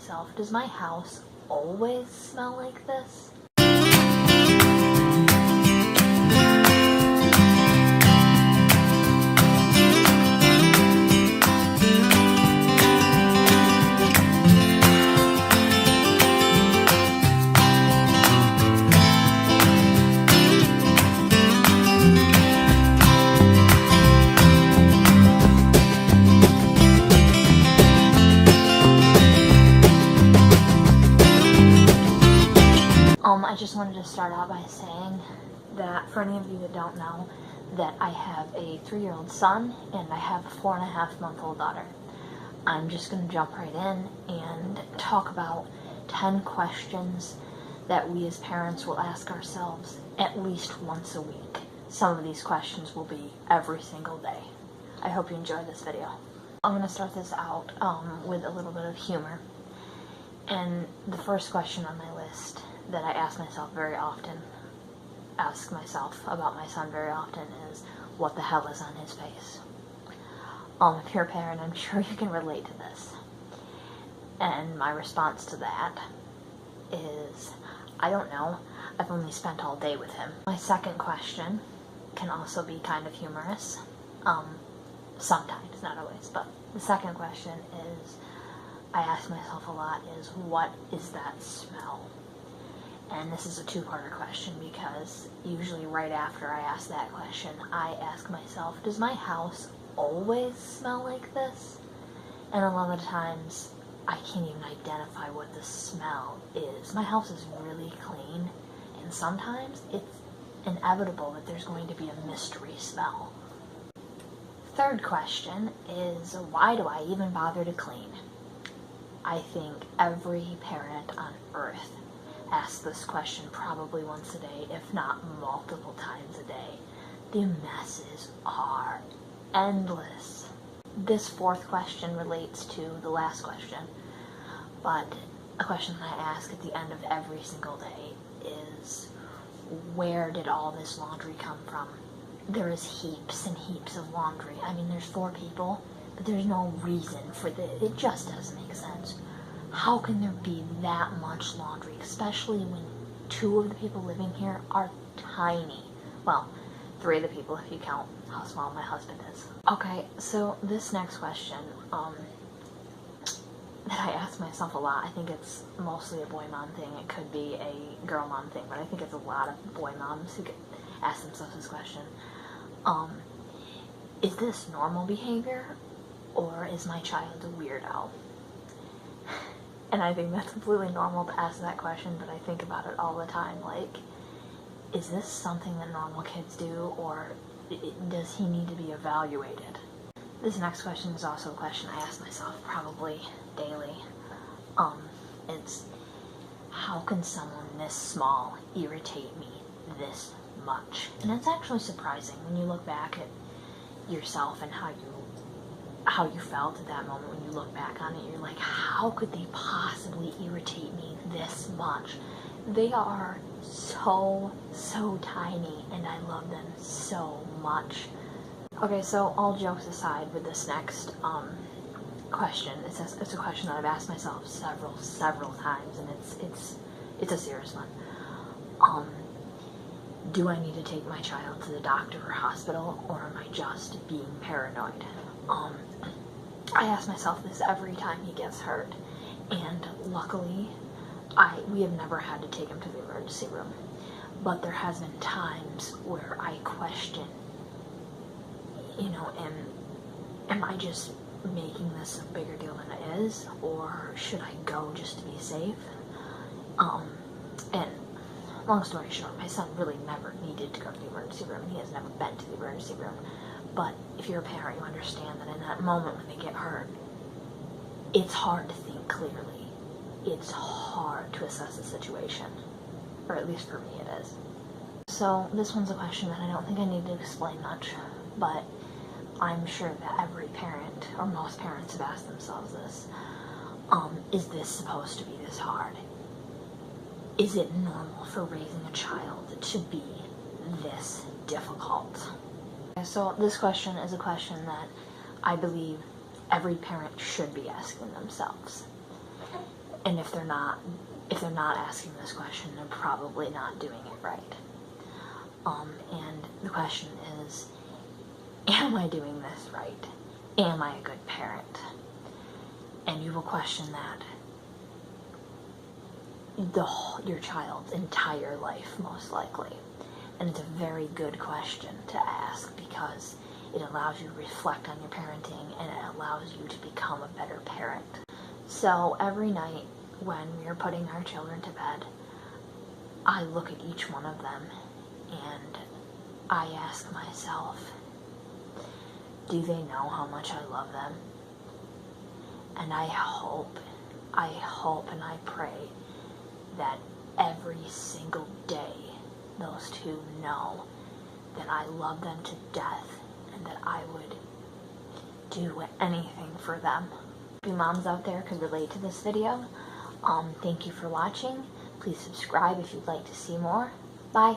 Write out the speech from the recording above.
myself, does my house always smell like this? I just wanted to start out by saying that for any of you that don't know, that I have a 3-year-old son and I have a 4.5-month-old daughter. I'm just going to jump right in and talk about 10 questions that we as parents will ask ourselves at least once a week. Some of these questions will be every single day. I hope you enjoy this video. I'm going to start this out with a little bit of humor. And the first question on my list that I ask myself about my son very often is, what the hell is on his face? If you're a parent, I'm sure you can relate to this. And my response to that is, I don't know. I've only spent all day with him. My second question can also be kind of humorous. Sometimes, not always, but the second question is, I ask myself a lot, is what is that smell? And this is a two-parter question because usually right after I ask that question, I ask myself, does my house always smell like this? And a lot of times, I can't even identify what the smell is. My house is really clean, and sometimes it's inevitable that there's going to be a mystery smell. Third question is, why do I even bother to clean? I think every parent on earth asks this question probably once a day, if not multiple times a day. The messes are endless. This fourth question relates to the last question, but a question that I ask at the end of every single day is, where did all this laundry come from? There is heaps and heaps of laundry. I mean, there's 4 people, but there's no reason for this. It just doesn't make sense. How can there be that much laundry, especially when 2 of the people living here are tiny? Well, 3 of the people if you count how small my husband is. Okay, so this next question that I ask myself a lot, I think it's mostly a boy mom thing. It could be a girl mom thing, but I think it's a lot of boy moms who ask themselves this question. Is this normal behavior, or is my child a weirdo? And I think that's completely normal to ask that question, but I think about it all the time, like, is this something that normal kids do, or does he need to be evaluated? This next question is also a question I ask myself probably daily. It's, how can someone this small irritate me this much? And it's actually surprising when you look back at yourself and how you felt at that moment. When you look back on it, you're like, how could they possibly irritate me this much? They are so tiny, and I love them so much. Okay, so all jokes aside with this next question, it's a question that I've asked myself several times, and it's a serious one. Do I need to take my child to the doctor or hospital, or am I just being paranoid? I ask myself this every time he gets hurt, and luckily, we have never had to take him to the emergency room, but there has been times where I question, am I just making this a bigger deal than it is, or should I go just to be safe? And long story short, my son really never needed to go to the emergency room, and he has never been to the emergency room. But if you're a parent, you understand that in that moment when they get hurt, it's hard to think clearly. It's hard to assess the situation, or at least for me it is. So this one's a question that I don't think I need to explain much, but I'm sure that every parent, or most parents, have asked themselves this. Is this supposed to be this hard? Is it normal for raising a child to be this difficult? So this question is a question that I believe every parent should be asking themselves. And if they're not asking this question, they're probably not doing it right. And the question is, am I doing this right? Am I a good parent? And you will question that your child's entire life, most likely. And it's a very good question to ask, because it allows you to reflect on your parenting, and it allows you to become a better parent. So every night when we're putting our children to bed, I look at each one of them and I ask myself, do they know how much I love them? And I hope and I pray that every single day those two know that I love them to death and that I would do anything for them. You moms out there could relate to this video. Thank you for watching. Please subscribe if you'd like to see more. Bye.